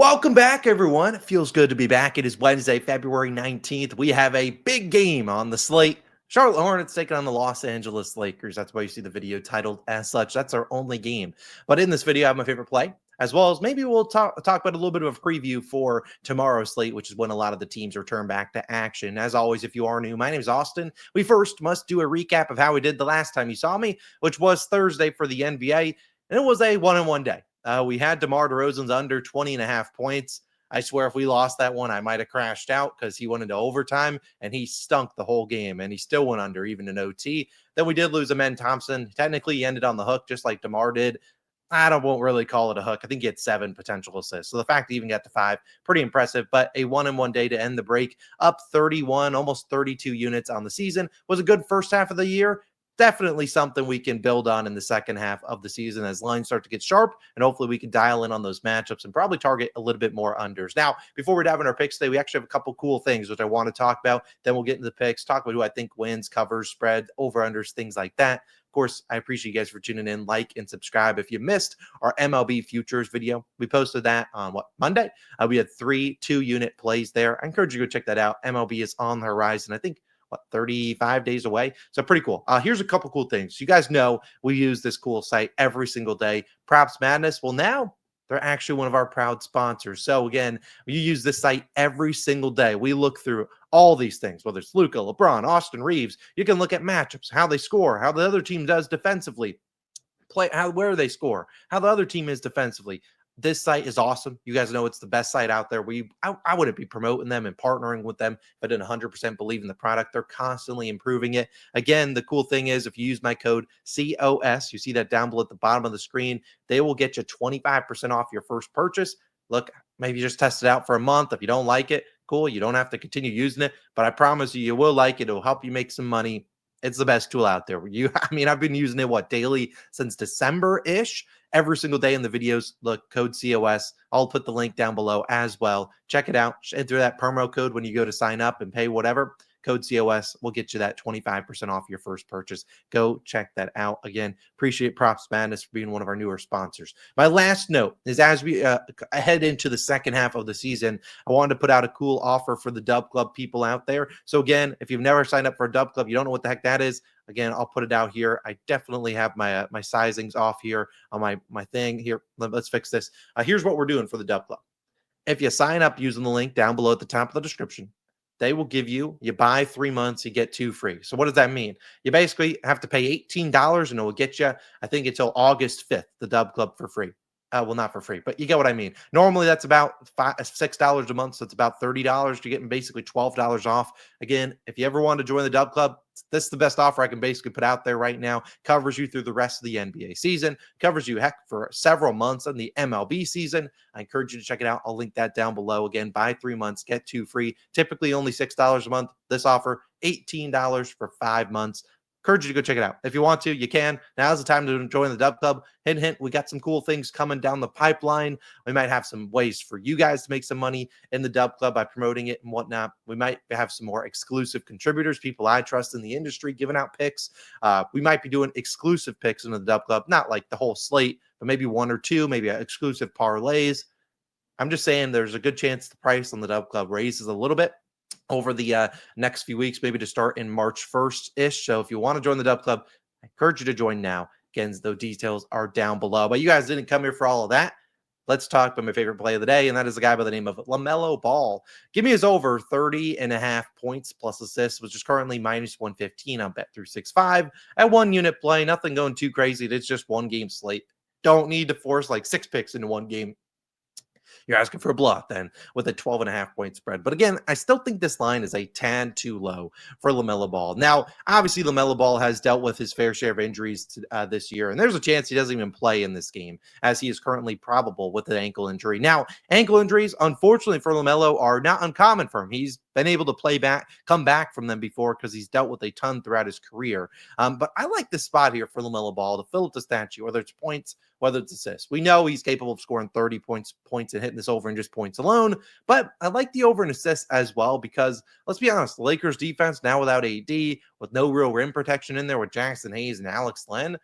Welcome back, everyone. It feels good to be back. It is Wednesday, February 19th. We have a big game on the slate. Charlotte Hornets taking on the Los Angeles Lakers. That's why you see the video titled as such. That's our only game. But in this video, I have my favorite play, as well as maybe we'll talk about a little bit of a preview for tomorrow's slate, which is when a lot of the teams return back to action. As always, if you are new, my name is Austin. We first must do a recap of how we did the last time you saw me, which was Thursday for the NBA, and it was a one-on-one day. We had DeMar DeRozan's under 20.5 points. I swear if we lost that one, I might have crashed out because he went into overtime and he stunk the whole game and he still went under even in OT. Then we did lose Amen Thompson. Technically, he ended on the hook just like DeMar did. Won't really call it a hook. I think he had 7 potential assists. So the fact that he even got to 5, pretty impressive. But a 1-1 day to end the break, up 31, almost 32 units on the season. Was a good first half of the year. Definitely something we can build on in the second half of the season as lines start to get sharp, and hopefully we can dial in on those matchups and probably target a little bit more unders. Now, before we dive in our picks today, we actually have a couple cool things which I want to talk about. Then we'll get into the picks, talk about who I think wins, covers, spread, over-unders, things like that. Of course, I appreciate you guys for tuning in. Like and subscribe. If you missed our MLB futures video, we posted that on Monday. We had 3 2-unit plays there. I encourage you to go check that out. MLB is on the horizon. I think 35 days away. So pretty cool. Here's a couple cool things. You guys know we use this cool site every single day. PropsMadness. Well, now they're actually one of our proud sponsors. So again, you use this site every single day. We look through all these things, whether it's Luka, LeBron, Austin Reeves. You can look at matchups, how they score, how the other team does defensively, where they score, how the other team is defensively. This site is awesome. You guys know it's the best site out there. I wouldn't be promoting them and partnering with them if I didn't 100% believe in the product. They're constantly improving it. Again, the cool thing is if you use my code COS, you see that down below at the bottom of the screen, they will get you 25% off your first purchase. Look, maybe just test it out for a month. If you don't like it, cool. You don't have to continue using it, but I promise you, you will like it. It'll help you make some money. It's the best tool out there. I've been using it daily since December-ish. Every single day in the videos, look, code COS. I'll put the link down below as well. Check it out. Enter that promo code when you go to sign up and pay whatever. Code COS will get you that 25% off your first purchase. Go check that out. Again, appreciate PropsMadness for being one of our newer sponsors. My last note is as we head into the second half of the season, I wanted to put out a cool offer for the DubClub people out there. So again, if you've never signed up for a DubClub, you don't know what the heck that is. Again, I'll put it out here. I definitely have my my sizings off here on my thing here. Let's fix this. Here's what we're doing for the DubClub. If you sign up using the link down below at the top of the description, they will give you buy 3 months, you get 2 free. So what does that mean? You basically have to pay $18 and it will get you, I think, until August 5th, the DubClub for free. Well, not for free, but you get what I mean. Normally, that's about $6 a month, so it's about $30. You're getting basically $12 off. Again, if you ever want to join the DubClub, this is the best offer I can basically put out there right now. Covers you through the rest of the NBA season, covers you, heck, for several months in the MLB season. I encourage you to check it out. I'll link that down below. Again, buy 3 months, get 2 free. Typically only $6 a month. This offer, $18 for 5 months. Encourage you to go check it out. If you want to, you can. Now's the time to join the DubClub. Hint, hint, we got some cool things coming down the pipeline. We might have some ways for you guys to make some money in the DubClub by promoting it and whatnot. We might have some more exclusive contributors, people I trust in the industry, giving out picks. We might be doing exclusive picks in the DubClub, not like the whole slate, but maybe 1 or 2, maybe exclusive parlays. I'm just saying there's a good chance the price on the DubClub raises a little bit over the next few weeks, maybe to start in March 1st-ish. So if you want to join the DubClub, I encourage you to join now. Again, the details are down below. But you guys didn't come here for all of that. Let's talk about my favorite play of the day, and that is a guy by the name of Lamelo Ball. Give me his over 30.5 points plus assists, which is currently minus 115 on Bet365. At 1-unit play, nothing going too crazy. It's just 1 game slate. Don't need to force like 6 picks into 1 game. You're asking for a blowout then with a 12.5 point spread. But again, I still think this line is a tad too low for LaMelo Ball. Now, obviously, LaMelo Ball has dealt with his fair share of injuries this year, and there's a chance he doesn't even play in this game as he is currently probable with an ankle injury. Now, ankle injuries, unfortunately for LaMelo, are not uncommon for him. He's been able to come back from them before because he's dealt with a ton throughout his career. But I like this spot here for LaMelo Ball to fill up the statue, whether it's points, whether it's assists. We know he's capable of scoring 30 points and hitting this over in just points alone, but I like the over and assists as well because let's be honest, the Lakers defense now without AD, with no real rim protection in there with Jackson Hayes and Alex Len,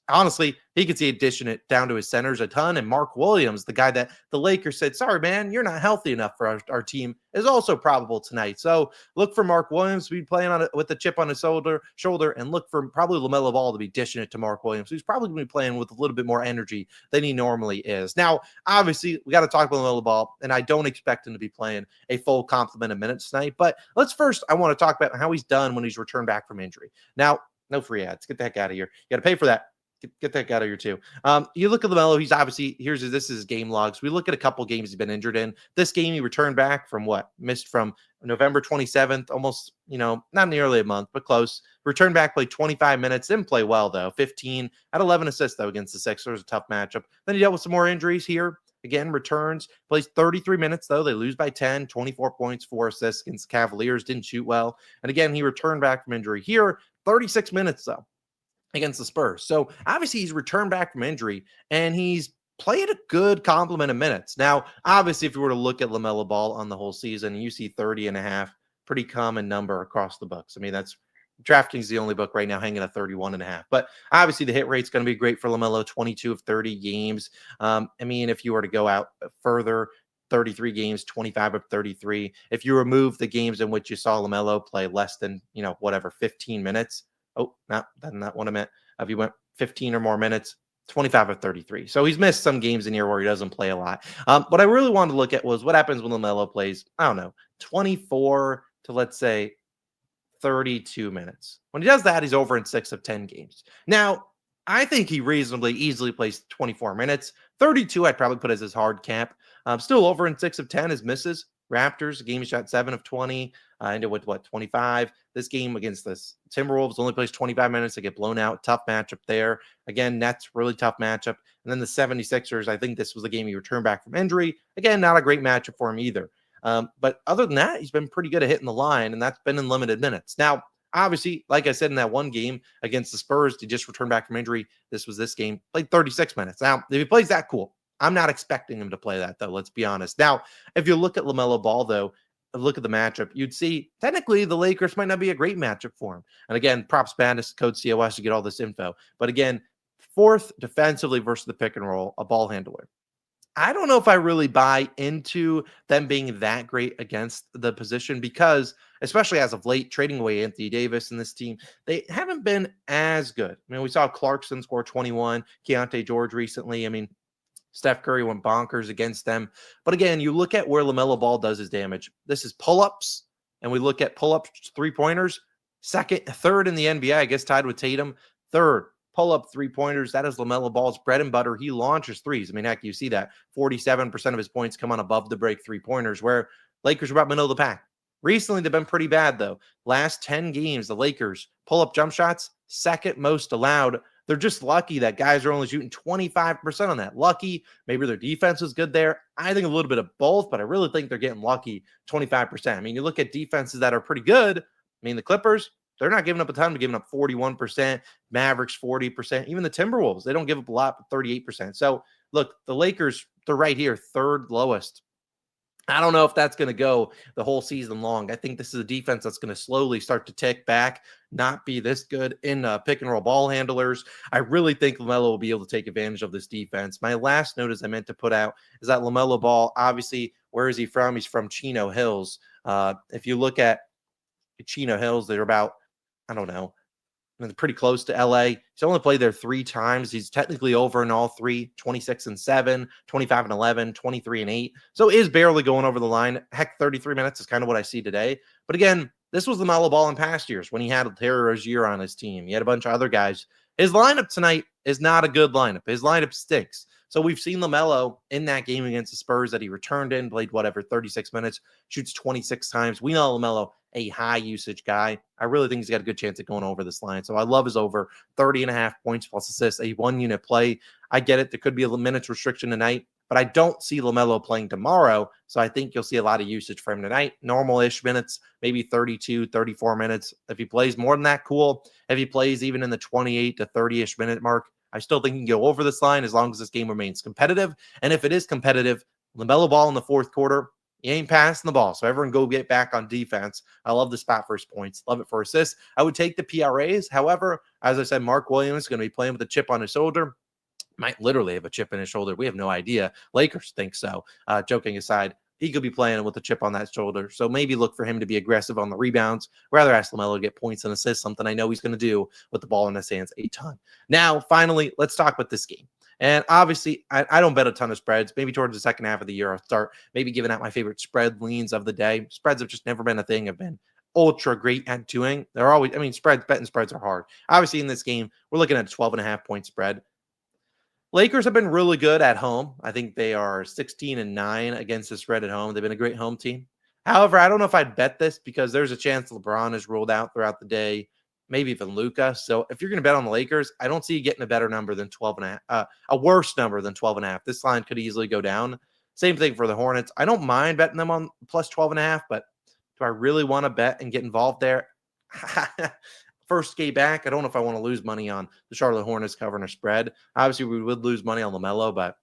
honestly, he could see it dishing it down to his centers a ton. And Mark Williams, the guy that the Lakers said, sorry, man, you're not healthy enough for our team, is also probable tonight. So look for Mark Williams to be playing on it with a chip on his shoulder, and look for probably Lamelo Ball to be dishing it to Mark Williams, who's probably going to be playing with a little bit more energy than he normally is. Now, obviously, we got to talk about Lamelo Ball, and I don't expect him to be playing a full complement of minutes tonight. But I want to talk about how he's done when he's returned back from injury. Now, no free ads. Get the heck out of here. You got to pay for that. Get that guy out of here too. You look at Lamelo. He's obviously this is his game logs. We look at a couple games he's been injured in. This game he returned back from what? Missed from November 27th, almost not nearly a month, but close. Returned back, played 25 minutes, didn't play well though. 15 at 11 assists though against the Sixers, a tough matchup. Then he dealt with some more injuries here. Again, returns, plays 33 minutes though. They lose by 10, 24 points, 4 assists against the Cavaliers. Didn't shoot well, and again he returned back from injury here. 36 minutes though against the Spurs. So obviously he's returned back from injury and he's played a good complement of minutes. Now, obviously, if you were to look at LaMelo Ball on the whole season, you see 30 and a half, pretty common number across the books. I mean, that's DraftKings the only book right now hanging at 31 and a half. But obviously the hit rate's going to be great for LaMelo, 22 of 30 games. I mean, if you were to go out further, 33 games, 25 of 33. If you remove the games in which you saw LaMelo play less than, 15 minutes. Oh, that's not what I meant. If you went 15 or more minutes, 25 of 33. So he's missed some games in here where he doesn't play a lot. What I really wanted to look at was what happens when LaMelo plays, 24 to, let's say, 32 minutes. When he does that, he's over in 6 of 10 games. Now, I think he reasonably easily plays 24 minutes. 32, I'd probably put as his hard cap. Still over in 6 of 10 is misses. Raptors, a game he shot 7 of 20. Ended with 25. This game against the Timberwolves only plays 25 minutes. They get blown out. Tough matchup there. Again, Nets, really tough matchup. And then the 76ers, I think this was the game he returned back from injury. Again, not a great matchup for him either. But other than that, he's been pretty good at hitting the line, and that's been in limited minutes. Now, obviously, like I said, in that one game against the Spurs, he just returned back from injury. This game, played 36 minutes. Now, if he plays that, cool. I'm not expecting him to play that, though. Let's be honest. Now, if you look at LaMelo Ball, though, look at the matchup, you'd see technically the Lakers might not be a great matchup for him. And again, PropsMadness, code COS to get all this info. But again, fourth defensively versus the pick and roll, a ball handler. I don't know if I really buy into them being that great against the position because, especially as of late, trading away Anthony Davis and this team, they haven't been as good. I mean, we saw Clarkson score 21, Keontae George recently. I mean, Steph Curry went bonkers against them. But again, you look at where LaMelo Ball does his damage. This is pull-ups, and we look at pull-ups, three-pointers. Third in the NBA, I guess tied with Tatum. Third, pull-up three-pointers. That is LaMelo Ball's bread and butter. He launches threes. I mean, heck, you see that. 47% of his points come on above the break three-pointers, where Lakers are about middle of the pack. Recently, they've been pretty bad, though. Last 10 games, the Lakers pull-up jump shots, second most allowed. They're just lucky that guys are only shooting 25% on that. Lucky, maybe their defense was good there. I think a little bit of both, but I really think they're getting lucky 25%. I mean, you look at defenses that are pretty good. I mean, the Clippers, they're not giving up a ton. They're giving up 41%, Mavericks 40%. Even the Timberwolves, they don't give up a lot, but 38%. So, look, the Lakers, they're right here, third lowest. I don't know if that's going to go the whole season long. I think this is a defense that's going to slowly start to tick back, not be this good in pick and roll ball handlers. I really think LaMelo will be able to take advantage of this defense. My last note, as I meant to put out, is that LaMelo Ball, obviously, where is he from? He's from Chino Hills. If you look at Chino Hills, they're about, I don't know, pretty close to LA. He's only played there 3 times. He's technically over in all 3, 26-7, 25-11, 23-8. So is barely going over the line. Heck, 33 minutes is kind of what I see today. But again, this was LaMelo Ball in past years when he had Terry Rozier on his team. He had a bunch of other guys. His lineup tonight is not a good lineup. His lineup stinks. So we've seen LaMelo in that game against the Spurs that he returned in, played 36 minutes, shoots 26 times. We know LaMelo, a high usage guy. I really think he's got a good chance at going over this line. So I love his over 30.5 points plus assists, a 1-unit play. I get it. There could be a minutes restriction tonight, but I don't see LaMelo playing tomorrow. So I think you'll see a lot of usage for him tonight. Normal-ish minutes, maybe 32, 34 minutes. If he plays more than that, cool. If he plays even in the 28 to 30-ish minute mark, I still think he can go over this line as long as this game remains competitive. And if it is competitive, LaMelo Ball in the fourth quarter, He ain't passing the ball. So everyone go get back on defense. I love the spot for his points. Love it for assists. I would take the PRAs. However, as I said, Mark Williams is going to be playing with a chip on his shoulder. Might literally have a chip in his shoulder. We have no idea. Lakers think so. Joking aside, he could be playing with a chip on that shoulder. So maybe look for him to be aggressive on the rebounds. Rather ask Lamelo to get points and assists, something I know he's going to do with the ball in his hands a ton. Now, finally, let's talk about this game. And obviously, I don't bet a ton of spreads. Maybe towards the second half of the year, I'll start maybe giving out my favorite spread leans of the day. Spreads have just never been a thing. I've been ultra great at doing. They're always, I mean, betting spreads are hard. Obviously, in this game, we're looking at a 12.5 point spread. Lakers have been really good at home. I think they are 16-9 against the spread at home. They've been a great home team. However, I don't know if I'd bet this because there's a chance LeBron is ruled out throughout the day, maybe even Luka. So if you're going to bet on the Lakers, I don't see you getting a better number than 12.5, a worse number than 12.5. This line could easily go down. Same thing for the Hornets. I don't mind betting them on plus 12.5, but do I really want to bet and get involved there? First game back, I don't know if I want to lose money on the Charlotte Hornets covering a spread. Obviously, we would lose money on Lamelo, but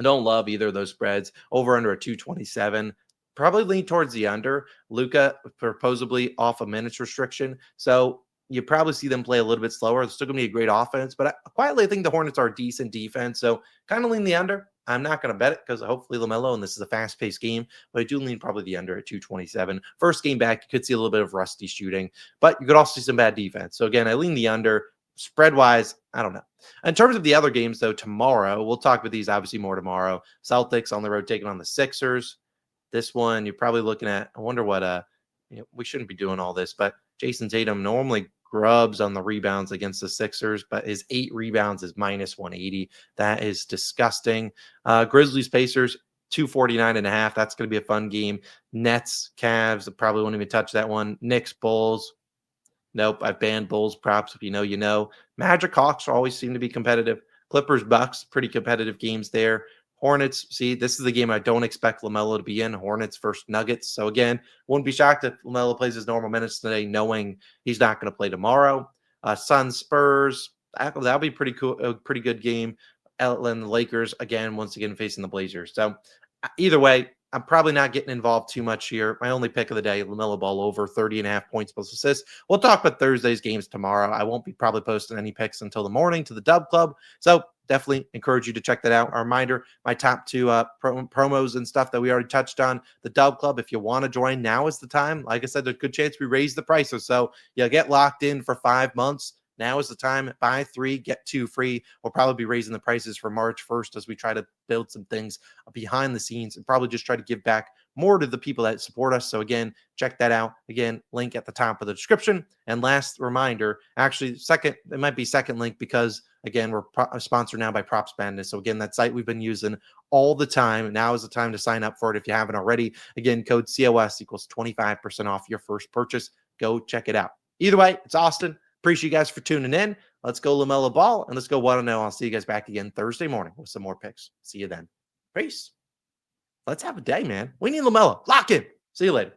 I don't love either of those spreads. Over under a 227. Probably lean towards the under. Luka supposedly off a minutes restriction. So you probably see them play a little bit slower. It's still going to be a great offense, but I quietly think the Hornets are a decent defense. So kind of lean the under. I'm not going to bet it because hopefully Lamelo, and this is a fast-paced game, but I do lean probably the under at 227. First game back, you could see a little bit of rusty shooting, but you could also see some bad defense. So again, I lean the under. Spread-wise, I don't know. In terms of the other games, though, tomorrow, we'll talk about these obviously more tomorrow. Celtics on the road taking on the Sixers. This one, you're probably looking at, I wonder what, we shouldn't be doing all this, but Jason Tatum normally grubs on the rebounds against the Sixers, but his 8 rebounds is minus 180. That is disgusting. Grizzlies, Pacers, 249.5. That's going to be a fun game. Nets, Cavs, I probably won't even touch that one. Knicks, Bulls. Nope, I've banned Bulls props. If you know, you know. Magic Hawks always seem to be competitive. Clippers, Bucks, pretty competitive games there. Hornets, see, this is the game I don't expect Lamelo to be in. Hornets versus Nuggets. So again, wouldn't be shocked if Lamelo plays his normal minutes today, knowing he's not going to play tomorrow. Suns, Spurs, that'll be pretty cool, a pretty good game. And the Lakers, again, once again, facing the Blazers. So either way, I'm probably not getting involved too much here. My only pick of the day, LaMelo Ball over 30.5 points plus assists. We'll talk about Thursday's games tomorrow. I won't be probably posting any picks until the morning to the DubClub. So definitely encourage you to check that out. A reminder, my top 2 promos and stuff that we already touched on, the DubClub. If you want to join, now is the time. Like I said, there's a good chance we raise the prices. So you'll get locked in for 5 months. Now is the time. Buy 3, get 2 free. We'll probably be raising the prices for March 1st as we try to build some things behind the scenes and probably just try to give back more to the people that support us. So again, check that out. Again, link at the top of the description. And last reminder, actually second, it might be second link because again, we're sponsored now by PropsMadness. So again, that site we've been using all the time. Now is the time to sign up for it if you haven't already. Again, code COS equals 25% off your first purchase. Go check it out. Either way, it's Austin. Appreciate you guys for tuning in. Let's go LaMelo Ball and let's go 1-0. I'll see you guys back again Thursday morning with some more picks. See you then. Peace. Let's have a day, man. We need LaMelo. Lock in. See you later.